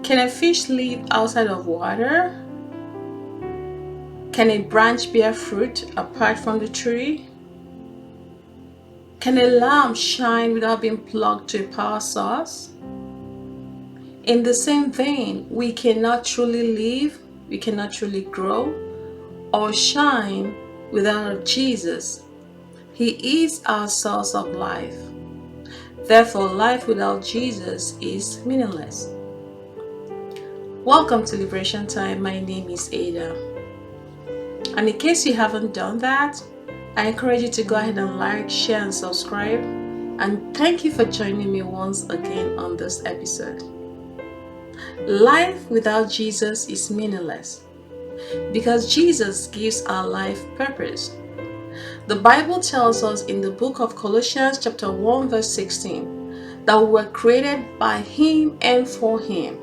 Can a fish live outside of water? Can a branch bear fruit apart from the tree? Can a lamp shine without being plugged to a power source? In the same vein, we cannot truly live, we cannot truly grow or shine without Jesus. He is our source of life. Therefore, life without Jesus is meaningless. Welcome to Liberation Time. My name is Ada. And in case you haven't done that, I encourage you to go ahead and like, share, and subscribe. And thank you for joining me once again on this episode. Life without Jesus is meaningless because Jesus gives our life purpose. The Bible tells us in the book of Colossians chapter 1 verse 16 that we were created by Him and for Him.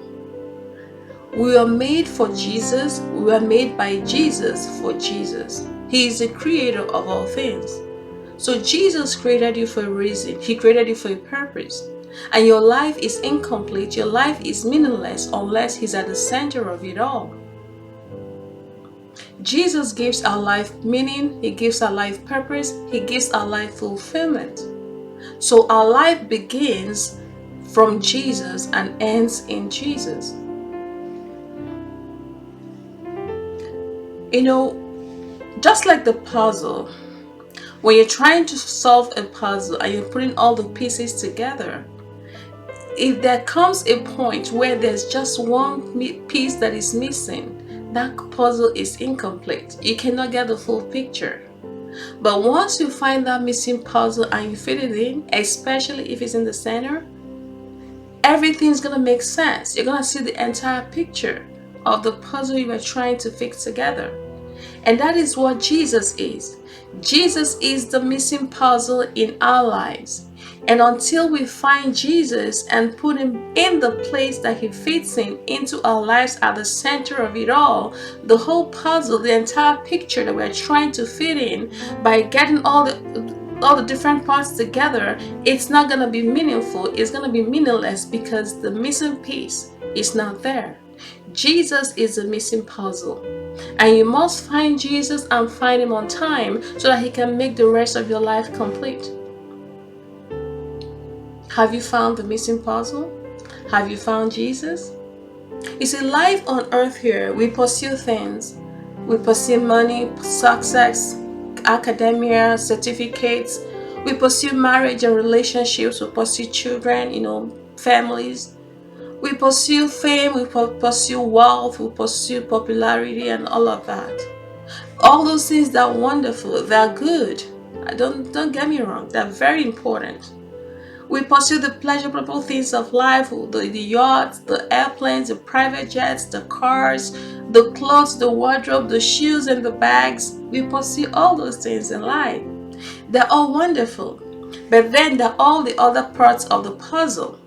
We were made for Jesus. We were made by Jesus for Jesus. He is the creator of all things. So Jesus created you for a reason. He created you for a purpose. And your life is incomplete. Your life is meaningless unless He's at the center of it all. Jesus gives our life meaning. He gives our life purpose. He gives our life fulfillment. So our life begins from Jesus and ends in Jesus. You know, just like the puzzle, when you're trying to solve a puzzle and you're putting all the pieces together, if there comes a point where there's just one piece that is missing, that puzzle is incomplete. You cannot get the full picture. But once you find that missing puzzle and you fit it in, especially if it's in the center, everything's going to make sense. You're going to see the entire picture of the puzzle you were trying to fix together. And that is what Jesus is. Jesus is the missing puzzle in our lives. And until we find Jesus and put Him in the place that He fits into our lives at the center of it all, the whole puzzle, the entire picture that we're trying to fit in by getting all the different parts together, it's not going to be meaningful. It's going to be meaningless because the missing piece is not there. Jesus is the missing puzzle. And you must find Jesus and find Him on time so that He can make the rest of your life complete. Have you found the missing puzzle? Have you found Jesus? You see, life on earth here, we pursue things. We pursue money, success, academia, certificates. We pursue marriage and relationships. We pursue children, families. We pursue fame, we pursue wealth, we pursue popularity and all of that. All those things, they're wonderful, they're good. Don't get me wrong, they're very important. We pursue the pleasurable things of life, the yachts, the airplanes, the private jets, the cars, the clothes, the wardrobe, the shoes and the bags. We pursue all those things in life. They're all wonderful. But then there are all the other parts of the puzzle.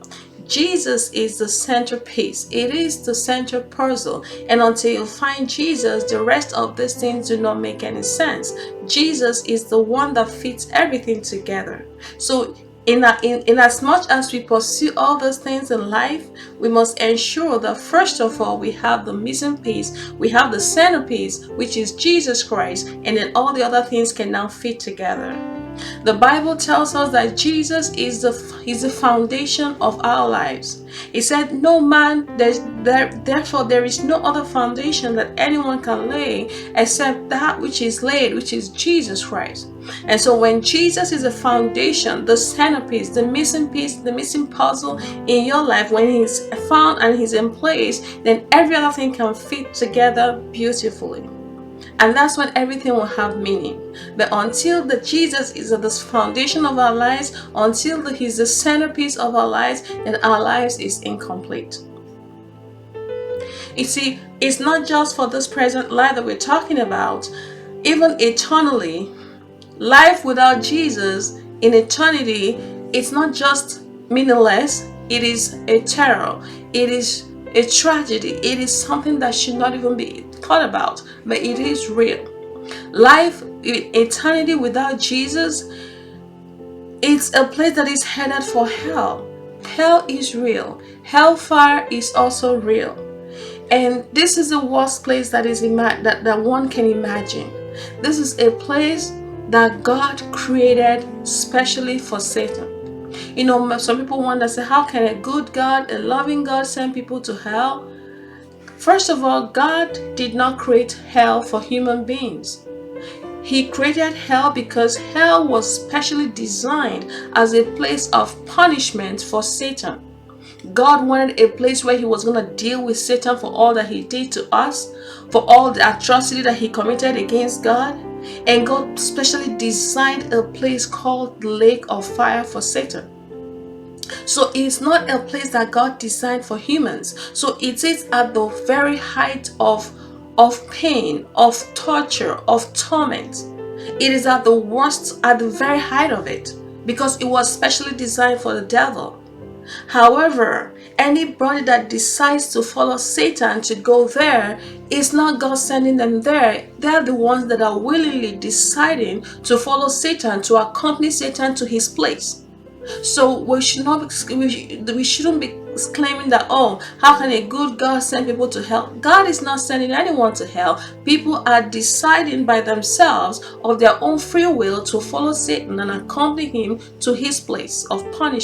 Jesus is the centerpiece. It is the center puzzle. And until you find Jesus, the rest of these things do not make any sense. Jesus is the one that fits everything together. So in as much as we pursue all those things in life, we must ensure that first of all, we have the missing piece, we have the centerpiece, which is Jesus Christ, and then all the other things can now fit together. The Bible tells us that Jesus is the foundation of our lives. It said, "No man, therefore there is no other foundation that anyone can lay except that which is laid, which is Jesus Christ." And so when Jesus is the foundation, the centerpiece, the missing piece, the missing puzzle in your life, when He's found and He's in place, then every other thing can fit together beautifully. And that's when everything will have meaning. But until the Jesus is at the foundation of our lives, until He's the centerpiece of our lives, then our lives is incomplete. You see, it's not just for this present life that we're talking about. Even eternally, life without Jesus in eternity, it's not just meaningless, it is a terror. It is a tragedy. It is something that should not even be thought about, but it is real. Life in eternity without Jesus, it's a place that is headed for hell. hell is real. Hellfire is also real. And this is the worst place that one can imagine. This is a place that God created specially for Satan. Some people wonder, say, how can a good God, a loving God, send people to hell? First of all, God did not create hell for human beings. He created hell because hell was specially designed as a place of punishment for Satan. God wanted a place where he was going to deal with Satan for all that he did to us, for all the atrocity that he committed against God. And God specially designed a place called the lake of fire for Satan. So it's not a place that God designed for humans. So it is at the very height of pain, of torture, of torment. It is at the worst, at the very height of it, because it was specially designed for the devil. However, anybody that decides to follow Satan to go there, is not God sending them there. They're the ones that are willingly deciding to follow Satan, to accompany Satan to his place. So we shouldn't be claiming that, oh, how can a good God send people to hell? God is not sending anyone to hell. People are deciding by themselves of their own free will to follow Satan and accompany him to his place of punishment.